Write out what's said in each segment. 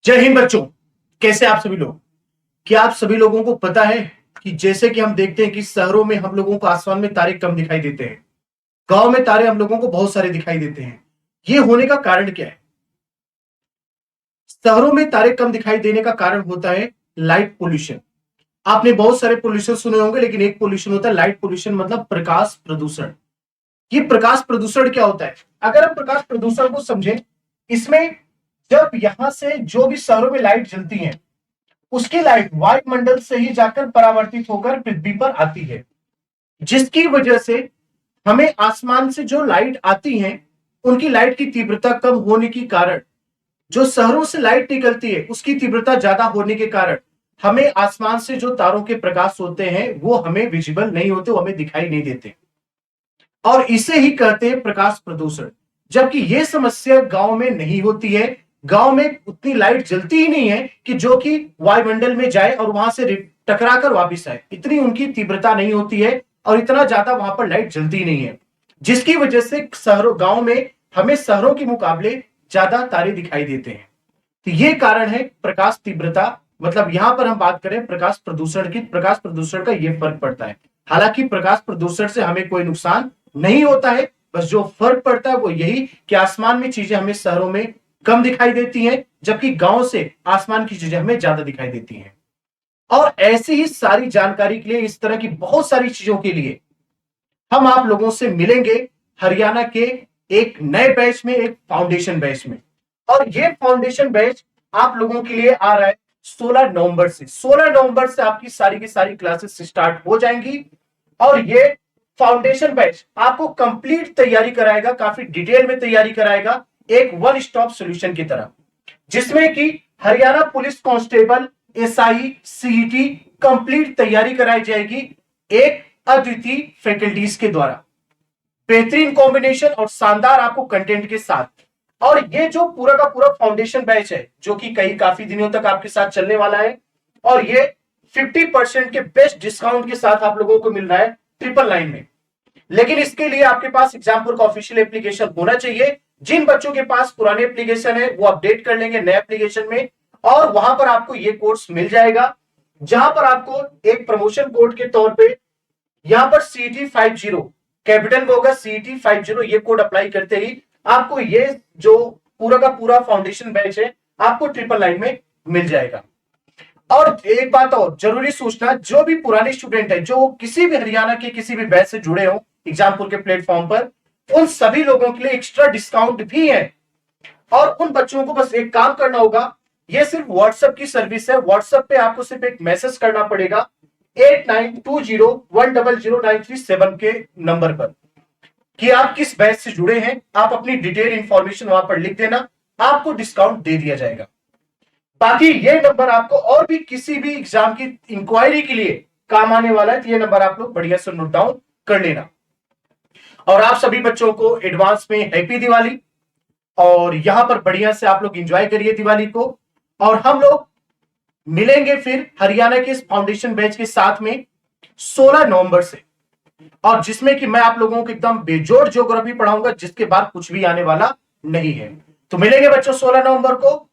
जय हिंद बच्चों। कैसे आप सभी लोग? क्या आप सभी लोगों को पता है कि जैसे कि हम देखते हैं कि शहरों में हम लोगों को आसमान में तारे कम दिखाई देते हैं, गांव में तारे हम लोगों को बहुत सारे दिखाई देते हैं। ये होने का कारण क्या है? शहरों में तारे कम दिखाई देने का कारण होता है लाइट पोल्यूशन। आपने बहुत सारे पोल्यूशन सुने होंगे, लेकिन एक पोल्यूशन होता है लाइट पोल्यूशन, मतलब प्रकाश प्रदूषण। ये प्रकाश प्रदूषण क्या होता है? अगर हम प्रकाश प्रदूषण को समझें, इसमें जब यहां से जो भी शहरों में लाइट जलती है, उसकी लाइट वायुमंडल से ही जाकर परावर्तित होकर पृथ्वी पर आती है, जिसकी वजह से हमें आसमान से जो लाइट आती है, उनकी लाइट की तीव्रता कम होने के कारण, जो शहरों से लाइट निकलती है उसकी तीव्रता ज्यादा होने के कारण हमें आसमान से जो तारों के प्रकाश होते हैं वो हमें विजिबल नहीं होते, वो हमें दिखाई नहीं देते, और इसे ही कहते हैं प्रकाश प्रदूषण। जबकि यह समस्या गांव में नहीं होती है। गांव में उतनी लाइट जलती ही नहीं है कि जो कि वायुमंडल में जाए और वहां से टकरा कर वापिस आए, इतनी उनकी तीव्रता नहीं होती है और इतना ज्यादा वहां पर लाइट जलती नहीं है, जिसकी वजह से शहरों गांव में हमें शहरों के मुकाबले ज्यादा तारे दिखाई देते हैं। तो ये कारण है प्रकाश तीव्रता। मतलब यहां पर हम बात करें प्रकाश प्रदूषण की, प्रकाश प्रदूषण का ये फर्क पड़ता है। हालांकि प्रकाश प्रदूषण से हमें कोई नुकसान नहीं होता है, बस जो फर्क पड़ता है वो यही कि आसमान में चीजें हमें शहरों में कम दिखाई देती हैं, जबकि गांव से आसमान की चीजें हमें ज्यादा दिखाई देती हैं। और ऐसी ही सारी जानकारी के लिए, इस तरह की बहुत सारी चीजों के लिए हम आप लोगों से मिलेंगे हरियाणा के एक नए बैच में, एक फाउंडेशन बैच में। और ये फाउंडेशन बैच आप लोगों के लिए आ रहा है 16 नवंबर से। 16 नवंबर से आपकी सारी की सारी क्लासेस स्टार्ट हो जाएंगी और ये फाउंडेशन बैच आपको कंप्लीट तैयारी कराएगा, काफी डिटेल में तैयारी कराएगा, एक वन स्टॉप सॉल्यूशन की तरह, जिसमें कि Haryana police constable, SI, CET complete तैयारी कराई जाएगी एक अद्वितीय फैकल्टीज के द्वारा, बेहतरीन कॉम्बिनेशन और शानदार आपको कंटेंट के साथ। और ये जो पूरा का पूरा फाउंडेशन बैच है, जो कि कई काफी दिनों तक आपके साथ चलने वाला है, और ये 50% के बेस्ट डिस्काउंट के साथ आप लोगों को मिल रहा है 999 में। लेकिन इसके लिए आपके पास एग्जामपुर का ऑफिशियल एप्लीकेशन होना चाहिए। जिन बच्चों के पास पुराने एप्लीकेशन है वो अपडेट कर लेंगे नए एप्लीकेशन में, और वहां पर आपको ये कोर्स मिल जाएगा, जहां पर आपको एक प्रमोशन कोड के तौर पे यहां पर CT 50 कैपिटल में होगा, CT 50, ये कोड अप्लाई करते ही आपको ये जो पूरा का पूरा फाउंडेशन बैच है आपको 999 में मिल जाएगा। और एक बात और जरूरी सूचना, जो भी पुराने स्टूडेंट है जो किसी भी हरियाणा के किसी भी बैच से जुड़े हो एग्जामपुर के प्लेटफॉर्म पर, उन सभी लोगों के लिए एक्स्ट्रा डिस्काउंट भी है। और उन बच्चों को बस एक काम करना होगा, ये सिर्फ व्हाट्सएप की सर्विस है। व्हाट्सएप पे आपको सिर्फ एक मैसेज करना पड़ेगा 8920100937 के नंबर पर कि आप किस बैच से जुड़े हैं। आप अपनी डिटेल इंफॉर्मेशन वहां पर लिख देना, आपको डिस्काउंट दे दिया जाएगा। बाकी ये नंबर आपको और भी किसी भी एग्जाम की इंक्वायरी के लिए काम आने वाला है, तो ये नंबर आप लोग बढ़िया से नोट डाउन कर लेना। और आप सभी बच्चों को एडवांस में हैप्पी दिवाली, और यहां पर बढ़िया से आप लोग एंजॉय करिए दिवाली को। और हम लोग मिलेंगे फिर हरियाणा के इस फाउंडेशन बैच के साथ में 16 नवंबर से, और जिसमें कि मैं आप लोगों को एकदम बेजोड़ ज्योग्राफी पढ़ाऊंगा, जिसके बाद कुछ भी आने वाला नहीं है। तो मिलेंगे बच्चों 16 नवंबर को।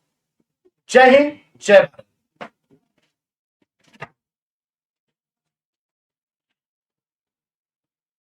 जय हिंद, जय भारत।